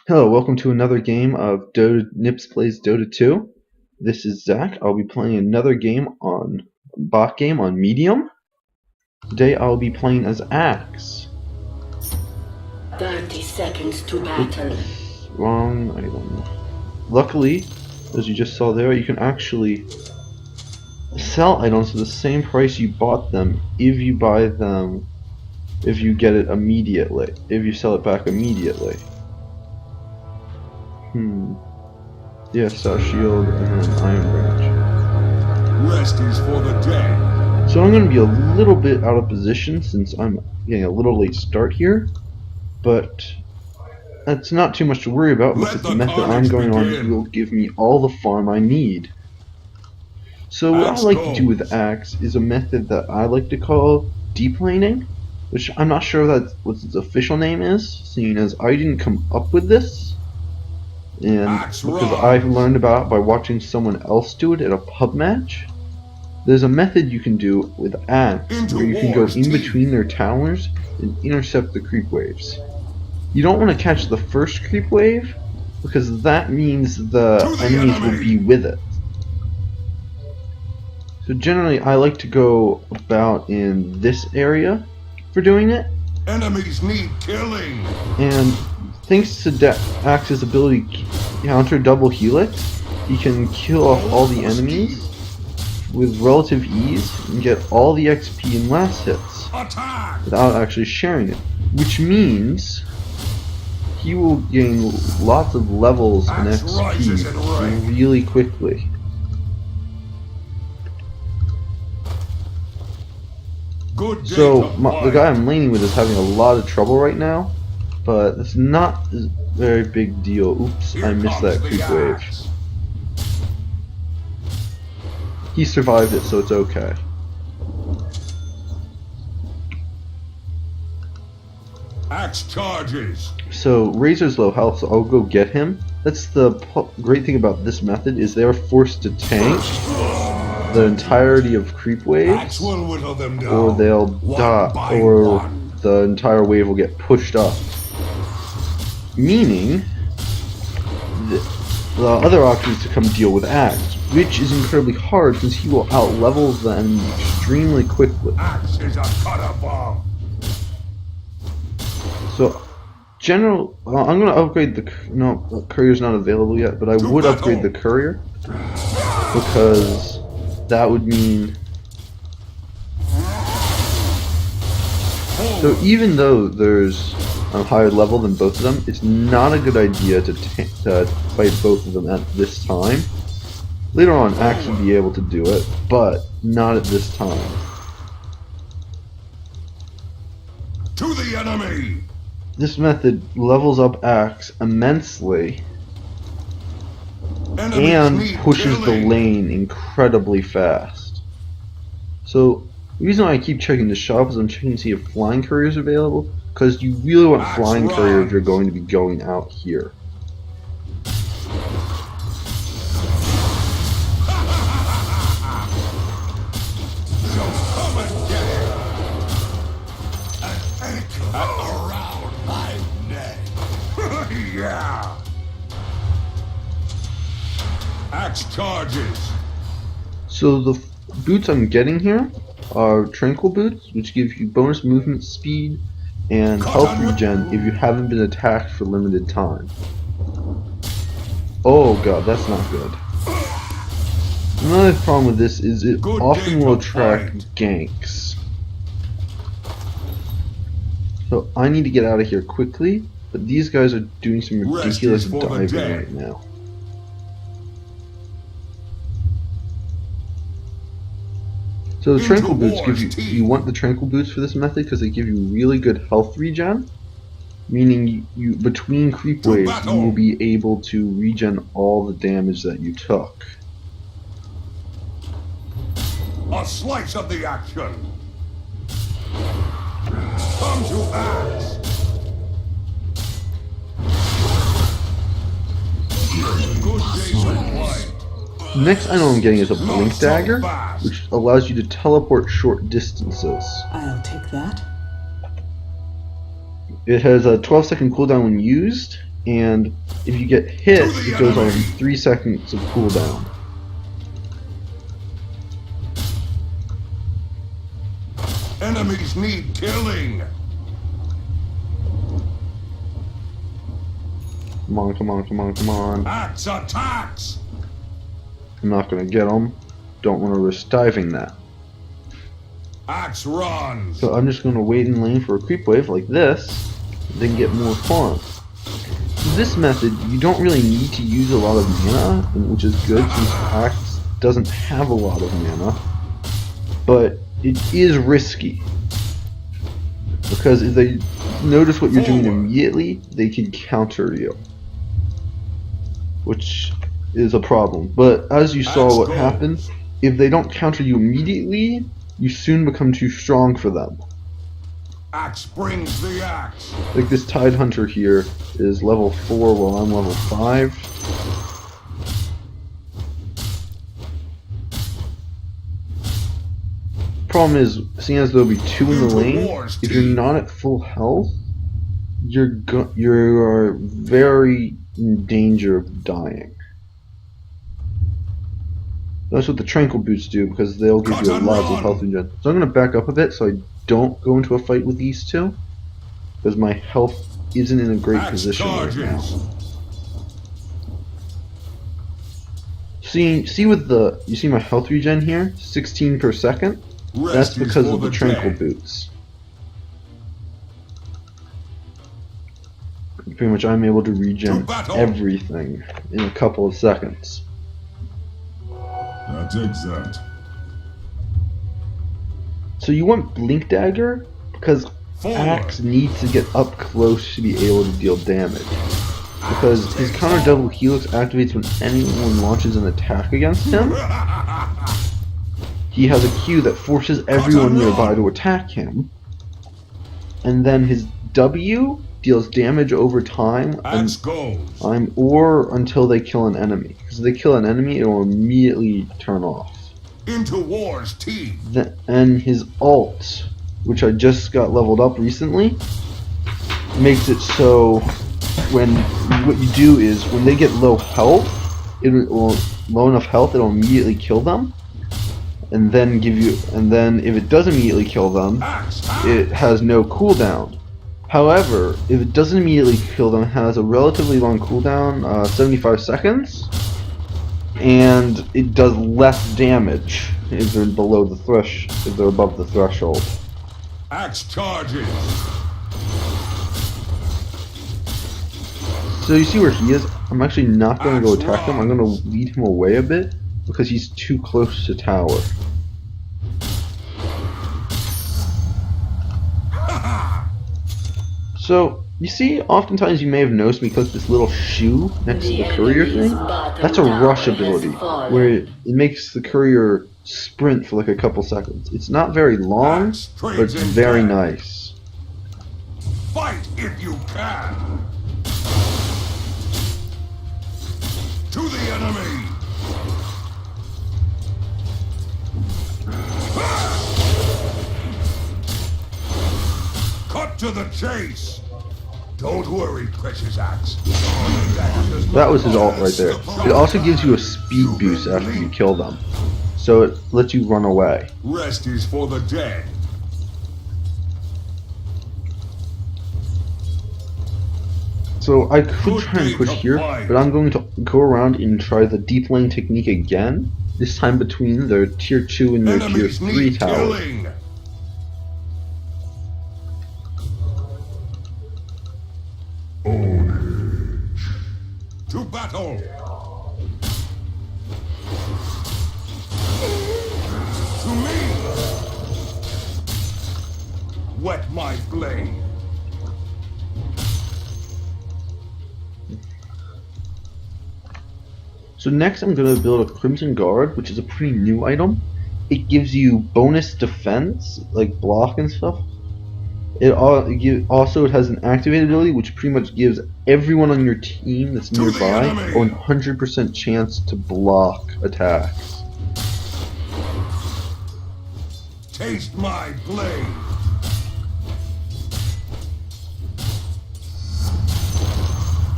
Hello, welcome to another game of Dota NIPS Plays Dota 2. This is Zach. I'll be playing another game on bot game on medium. Today I'll be playing as Axe. 30 seconds to battle. Oops, wrong item. Luckily, as you just saw there, you can actually sell items for the same price you bought them if you buy them, if you get it immediately, if you sell it back immediately. Yeah, Star Shield and then Iron Branch. Rest is for the day. So I'm going to be a little bit out of position since I'm getting a little late start here, but that's not too much to worry about because the method I'm going on will give me all the farm I need. So what I like to do with Axe is a method that I like to call deep laning, which I'm not sure that's what its official name is, seeing as I didn't come up with this. And because I've learned about it by watching someone else do it at a pub match. There's a method you can do with Axe where you can go in between their towers and intercept the creep waves. You don't want to catch the first creep wave because that means the enemies will be with it. So generally I like to go about in this area for doing it. Enemies need killing. And thanks to Axe's ability to counter double helix, he can kill off all the enemies with relative ease and get all the XP in last hits without actually sharing it, which means he will gain lots of levels and XP really quickly. So the guy I'm laning with is having a lot of trouble right now, but it's not a very big deal. Oops, I missed that creep wave. He survived it, so it's okay. Axe charges. So Razor's low health, so I'll go get him. That's the great thing about this method is they're forced to tank the entirety of creep waves, or they'll die, or the entire wave will get pushed up. Meaning, the other option is to come deal with Axe, which is incredibly hard since he will out-level the enemy extremely quickly. Axe is a cutter bomb. So, I'm going to upgrade the... No, the courier's not available yet, but I would upgrade the courier, because that would mean... So even though there's a higher level than both of them, it's not a good idea to fight both of them at this time. Later on, Axe will be able to do it, but not at this time. To the enemy! This method levels up Axe immensely and pushes the lane incredibly fast. So the reason why I keep checking the shop is I'm checking to see if flying courier is available, because you really want flying courier if you're going to be going out here. Around my neck. Yeah. Axe charges. So the boots I'm getting here are tranquil boots, which give you bonus movement speed and health regen if you haven't been attacked for limited time. Oh god, that's not good. Another problem with this is it often will attract ganks. So I need to get out of here quickly, but these guys are doing some ridiculous diving right now. So the tranquil boots give you want the tranquil boots for this method because they give you really good health regen, meaning you between creep waves you will be able to regen all the damage that you took. A slice of the action. Come to Axe. Good day to play. The next item I'm getting is a blink dagger, which allows you to teleport short distances. I'll take that. It has a 12-second cooldown when used, and if you get hit, it goes on 3 seconds of cooldown. Enemies need killing. Come on, come on, come on, come on. Axe attacks. I'm not gonna get them. Don't want to risk diving that. Axe runs. So I'm just gonna wait in lane for a creep wave like this, then get more farm. This method, you don't really need to use a lot of mana, which is good since Axe doesn't have a lot of mana, but it is risky. Because if they notice what you're doing immediately, they can counter you. Which is a problem. But as you saw what happened, if they don't counter you immediately, you soon become too strong for them. Axe brings the axe. Like this Tide Hunter here is level 4 while I'm level 5. Problem is, seeing as there'll be 2 in the lane, if you're not at full health, you're very in danger of dying. That's what the Tranquil Boots do, because they'll give you lots of health regen. So I'm going to back up a bit so I don't go into a fight with these two, because my health isn't in a great position right now. See with the, you see my health regen here, 16 per second? That's because of the Tranquil Boots. Pretty much I'm able to regen everything in a couple of seconds. That takes that. So you want Blink Dagger because Axe needs to get up close to be able to deal damage. Because his counter double helix activates when anyone launches an attack against him. He has a Q that forces everyone nearby to attack him. And then his W deals damage over time or until they kill an enemy. Because if they kill an enemy, it will immediately turn off. Into war's teeth. And his ult, which I just got leveled up recently, makes it so what you do is when they get low health, low enough health, it'll immediately kill them. And then if it does immediately kill them, it has no cooldown. However, if it doesn't immediately kill them, it has a relatively long cooldown, 75 seconds, and it does less damage if they're below the if they're above the threshold. Axe charges. So you see where he is? I'm actually not going to go attack him. I'm going to lead him away a bit because he's too close to tower. So, you see, oftentimes you may have noticed me click this little shoe next to the courier thing. That's a rush ability, where it makes the courier sprint for like a couple seconds. It's not very long, but it's very nice. Fight if you can! To the enemy! Cut to the chase! Don't worry, precious axe. That was his ult right there. It also gives you a speed boost after you kill them, so it lets you run away. Rest is for the dead. So I could try and push here, but I'm going to go around and try the deep lane technique again, this time between their tier 2 and their tier 3 towers. To battle! To me! Wet my blade! So next I'm going to build a Crimson Guard, which is a pretty new item. It gives you bonus defense, like block and stuff. It has an activated ability which pretty much gives everyone on your team that's nearby a 100% chance to block attacks. Taste my blade!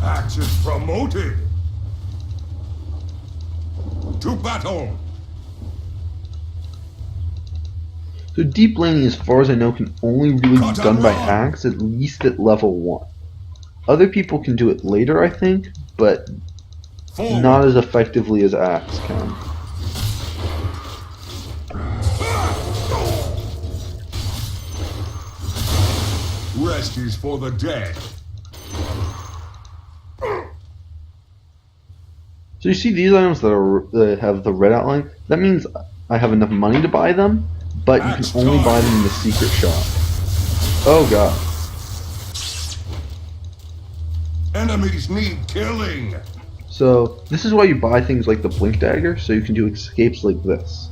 Axe is promoted. To battle. So deep laning, as far as I know, can only really be done by axe, at least at level 1. Other people can do it later, I think, but Forward. not as effectively as axe can. Rest is for the dead. So you see these items that have the red outline? That means I have enough money to buy them, but you can only buy them in the secret shop. Oh god. Enemies need killing. So this is why you buy things like the blink dagger, so you can do escapes like this.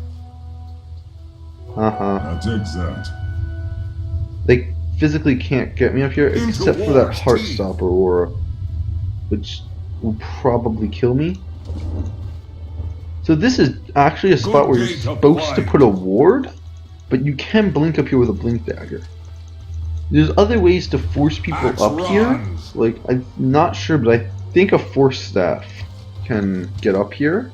I'll take that. They physically can't get me up here except for that Heartstopper aura, which will probably kill me. So this is actually a spot where you're supposed to put a ward, but you can blink up here with a blink dagger. There's other ways to force people up here. Like, I'm not sure, but I think a force staff can get up here.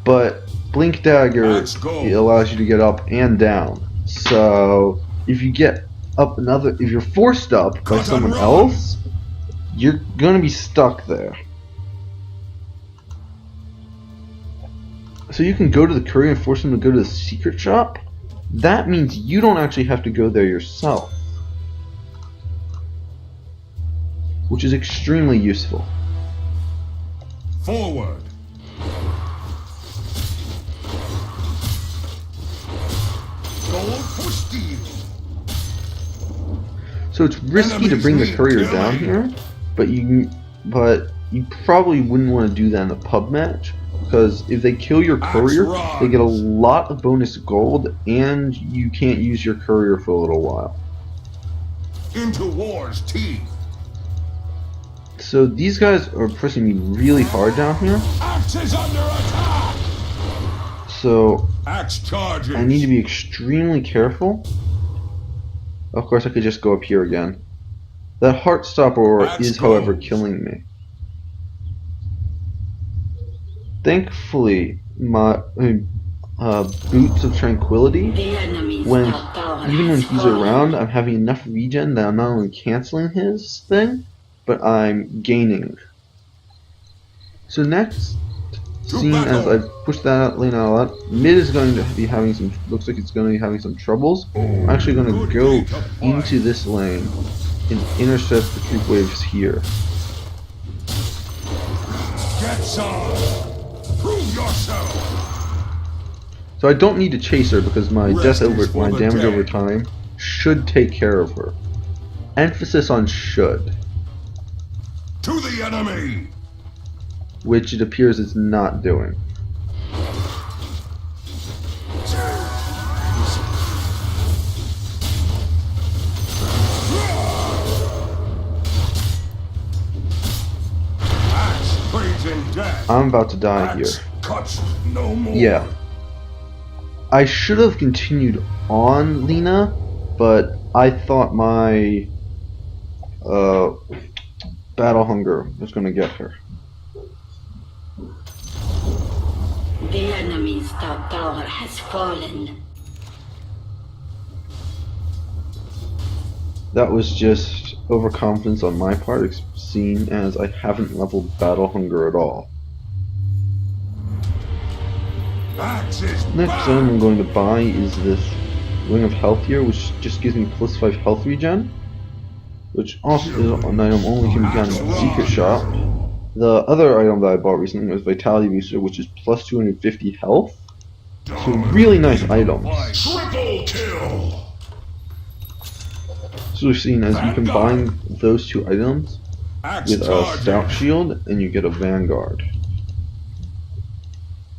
But blink dagger allows you to get up and down. So if you get up if you're forced up by someone else, you're gonna be stuck there. So you can go to the courier and force them to go to the secret shop. That means you don't actually have to go there yourself, which is extremely useful. Forward. Gold for steel. So it's risky to bring the courier down here, but you probably wouldn't want to do that in a pub match, because if they kill your courier, they get a lot of bonus gold, and you can't use your courier for a little while. Into war's teeth. So these guys are pressing me really hard down here. Axe is under attack. So Axe charges. I need to be extremely careful. Of course, I could just go up here again. That Heartstopper aura is, however, killing me. Thankfully, my Boots of Tranquility, even when he's around, I'm having enough regen that I'm not only canceling his thing, but I'm gaining. So next, seeing as I've pushed that lane out a lot, mid is going to be having some, looks like it's going to be having some troubles. I'm actually going to go into this lane and intercept the creep waves here. Get some. Prove yourself. So I don't need to chase her because my damage over time should take care of her. Emphasis on should. To the enemy. Which it appears it's not doing. I'm about to die here. No more. Yeah. I should have continued on Lina, but I thought my battle hunger was going to get her. The enemy's top tower has fallen. That was just overconfidence on my part, seeing as I haven't leveled battle hunger at all. Next item I'm going to buy is this Ring of Health here, which just gives me +5 health regen, which also is an item only can be gotten in the secret shop. The other item that I bought recently was Vitality Booster, which is +250 health. So really nice items. Triple kill. So we've seen as you combine those two items with a Stout Shield, and you get a Vanguard,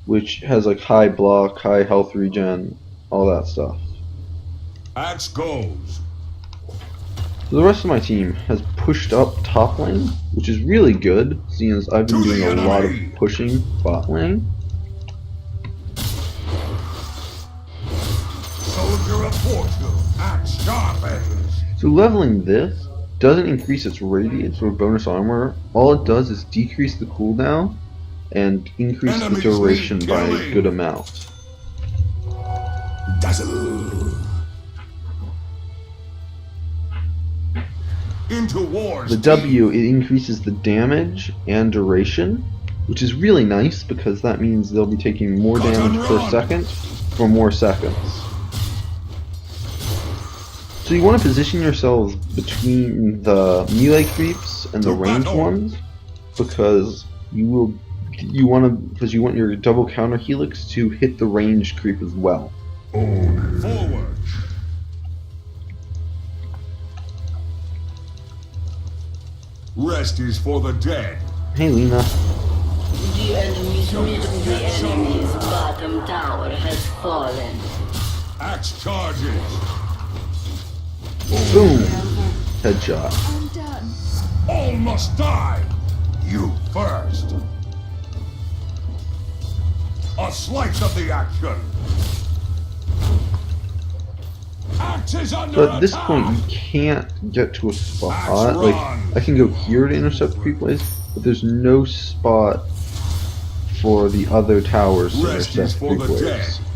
which has like high block, high health regen, all that stuff. Axe goes. So the rest of my team has pushed up top lane, which is really good, seeing as I've been doing a lot of pushing bot lane. Soldier of fortune, axe sharpens. So leveling this doesn't increase its radius or bonus armor. All it does is decrease the cooldown and increase the Enemies duration need by a killing. good amount. Dazzle. Into wars. The W, it increases the damage and duration, which is really nice because that means they'll be taking more Cut and damage per run. second for more seconds. So you want to position yourselves between the melee creeps and the To ranged battle. ones because you want your double counter helix to hit the ranged creep as well. Forward. Rest is for the dead. Hey Lena, The enemy's bottom tower has fallen. Axe charges. boom, headshot. I'm done. All must die. You first. A slice of the action. Axe is under So at this attack. point, you can't get to a spot. Axe Like, run. I can go here to intercept creep waves, but there's no spot for the other towers to Rest is intercept for creep the waves. dead.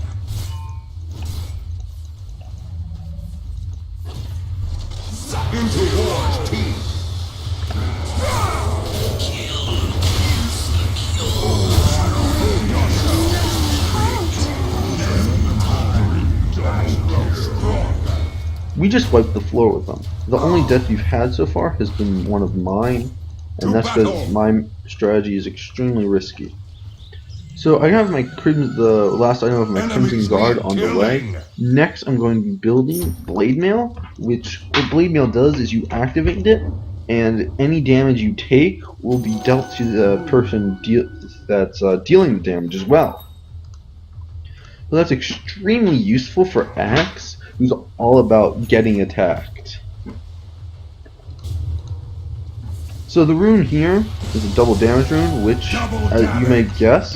Into war's teeth. We just wiped the floor with them. The only death you've had so far has been one of mine, and that's because my strategy is extremely risky. So I have my the last item of my Enemies Crimson Guard need on the way. killing. Next, I'm going to be building Blade Mail, which what Blade Mail does is you activate it, and any damage you take will be dealt to the person that's dealing the damage as well. So that's extremely useful for Axe, who's all about getting attacked. So the rune here is a double damage rune, which, as you may guess,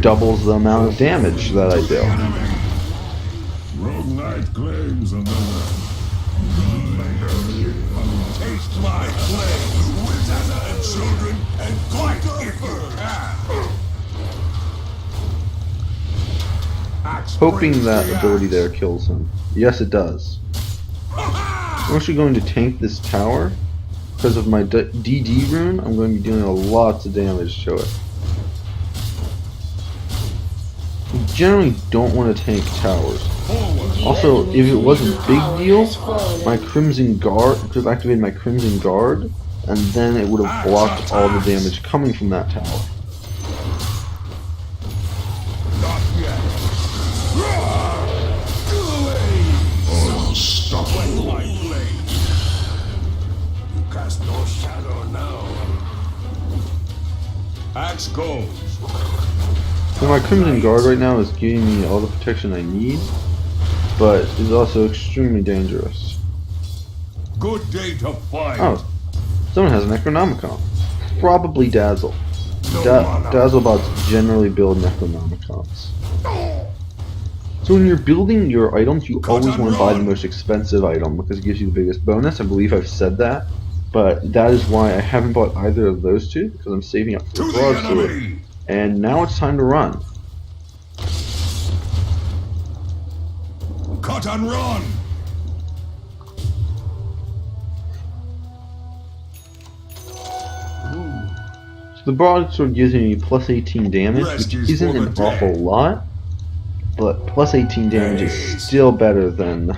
doubles the amount of damage that I do. Rogue Knight claims another. Taste my flame, Dazzle and children, and fight if you can. Axe Hoping brings that the ability axe. there kills him. Yes, it does. I'm actually going to tank this tower. Because of my DD rune, I'm going to be doing lots of damage to it. You generally don't want to tank towers. Forward. Also, if it was a big deal, my Crimson Guard could have activated my Crimson Guard, and then it would have blocked all the damage coming from that tower. Not yet. Unstoppable. My blade. You cast no shadow now. Axe goes. So my Crimson Guard right now is giving me all the protection I need, but is also extremely dangerous. Good day to fight. Oh, someone has a Necronomicon. Probably Dazzle. No mana. Dazzlebots generally build Necronomicons. So when you're building your items, you always want to buy the most expensive item because it gives you the biggest bonus. I believe I've said that, but that is why I haven't bought either of those two because I'm saving up for To the the broadsword. enemy. And now it's time to run. Cut and run. So the broadsword gives me plus 18 damage, Rest which is isn't for the an dead. awful lot, but plus 18 damage is Haste. still better than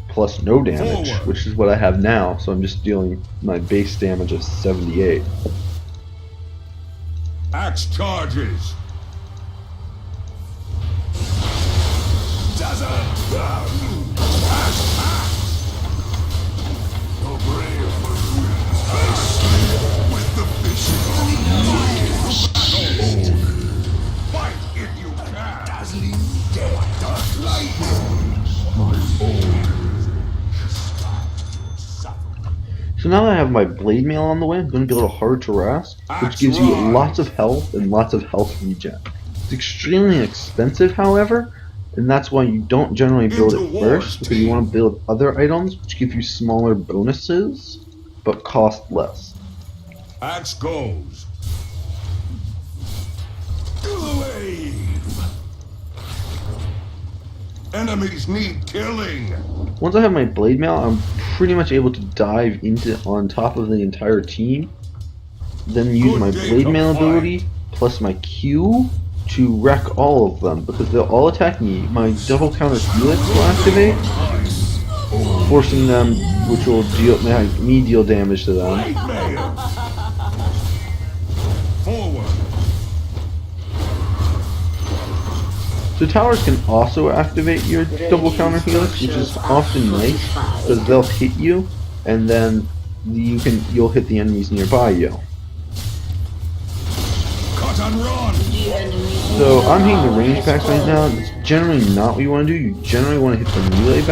plus no damage, Forward. which is what I have now, so I'm just dealing my base damage of 78. Axe charges. Dazzle. No brave. I sleep with the vision. Fight if you can. Dazzling death. Dark light. So now that I have my blade mail on the way, I'm going to be a little hard to harass, which Axe gives you rise. lots of health and lots of health regen. It's extremely expensive, however, and that's why you don't generally build Into it wars, first, because you team. want to build other items which give you smaller bonuses, but cost less. Axe goes. Do the wave. Enemies need killing. Once I have my blade mail, I'm pretty much able to dive into on top of the entire team, then use Good my day blade to mail fight. ability plus my Q to wreck all of them, because they'll all attack me. My double counter helix will activate, forcing them, which will make me deal damage to them. Light mail. Forward. So towers can also activate your double counter helix, which is often nice because they'll hit you, and then you'll hit the enemies nearby you. Cut and run. The enemy's So I'm hitting the middle range has packs right now. fallen. It's generally not what you want to do. You generally want to hit the melee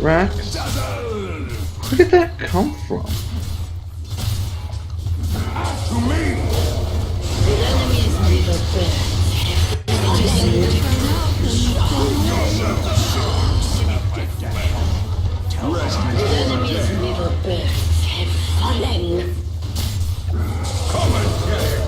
racks. Dazzle. Where did that come from? To me. The enemy's middle barracks The enemy's middle barracks have fallen. Come and get it.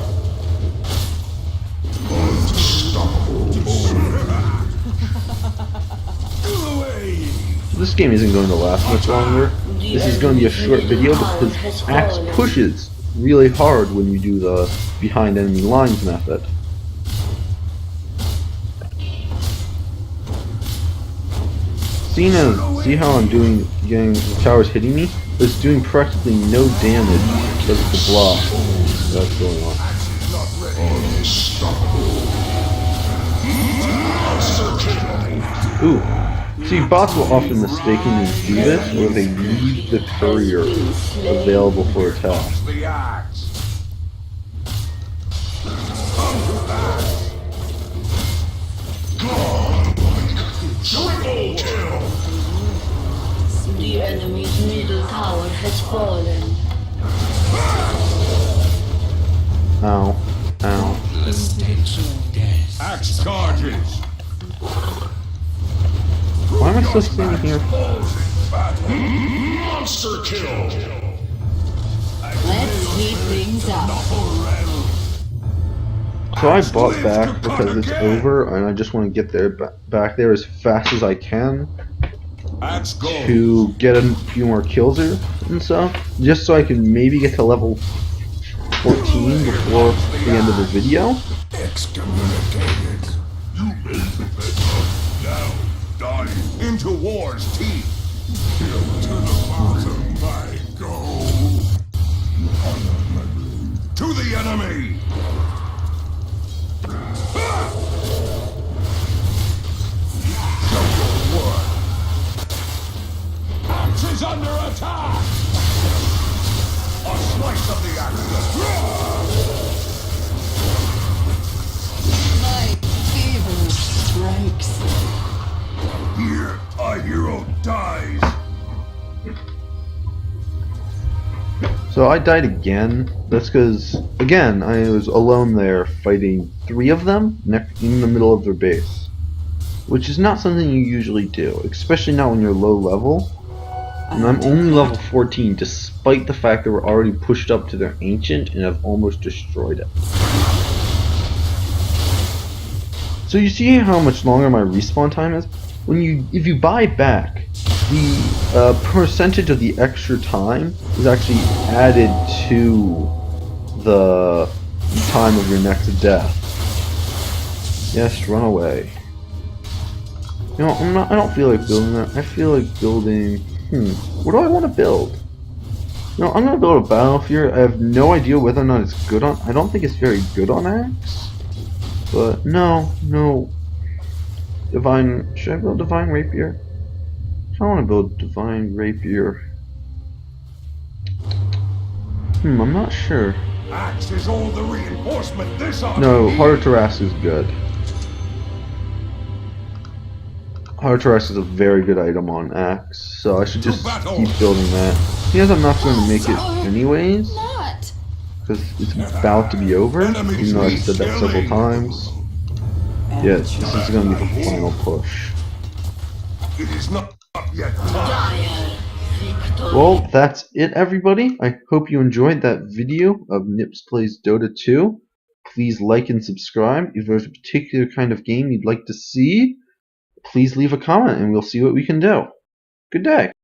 Do the wave. This game isn't going to last much longer. This is going to be a short video because Axe pushes really hard when you do the behind enemy lines method. See how I'm getting the towers hitting me? It's doing practically no damage because of the block that's going on. Ooh. See, bots will often mistakenly do this, where they leave the courier available for attack. The axe. Triple kill. The enemy's middle tower has fallen. Ow. Ow. Axe charges. Why am I still standing here? Monster kill. Let's speed things up. So I bought back because it's over, and I just want to get there back there as fast as I can Axe goes. to get a few more kills and stuff, just so I can maybe get to level 14 before the end of the video. Excommunicated. You made the bed. Now, die. Into war's teeth. To the bottom I go. To the enemy. Axe is under attack. A slice of the axe. My fever strikes. Here, a hero dies. So I died again. That's because, again, I was alone there fighting 3 of them in the middle of their base. Which is not something you usually do, especially not when you're low level. And I'm only level 14 despite the fact that we're already pushed up to their ancient and have almost destroyed it. So you see how much longer my respawn time is? If you buy back, the percentage of the extra time is actually added to the time of your next death. Yes, run away. You know, I don't feel like building that. I feel like building. What do I want to build? No, I'm gonna build a battlefield. I have no idea whether or not it's good on. I don't think it's very good on Axe. But no. Divine. Should I build Divine Rapier? I want to build Divine Rapier. I'm not sure. Axe is all the reinforcement this army No, needs. Heart of Taras is good. Heart of Taras is a very good item on Axe, so I should just keep building that. Because I'm not going to make it anyways, Not. because it's about to be over, even though I've said that several times. Yeah, this is going to be the final push. It is not yet time. Dire victory. Well, that's it, everybody. I hope you enjoyed that video of NIPS Plays Dota 2. Please like and subscribe. If there's a particular kind of game you'd like to see, please leave a comment and we'll see what we can do. Good day.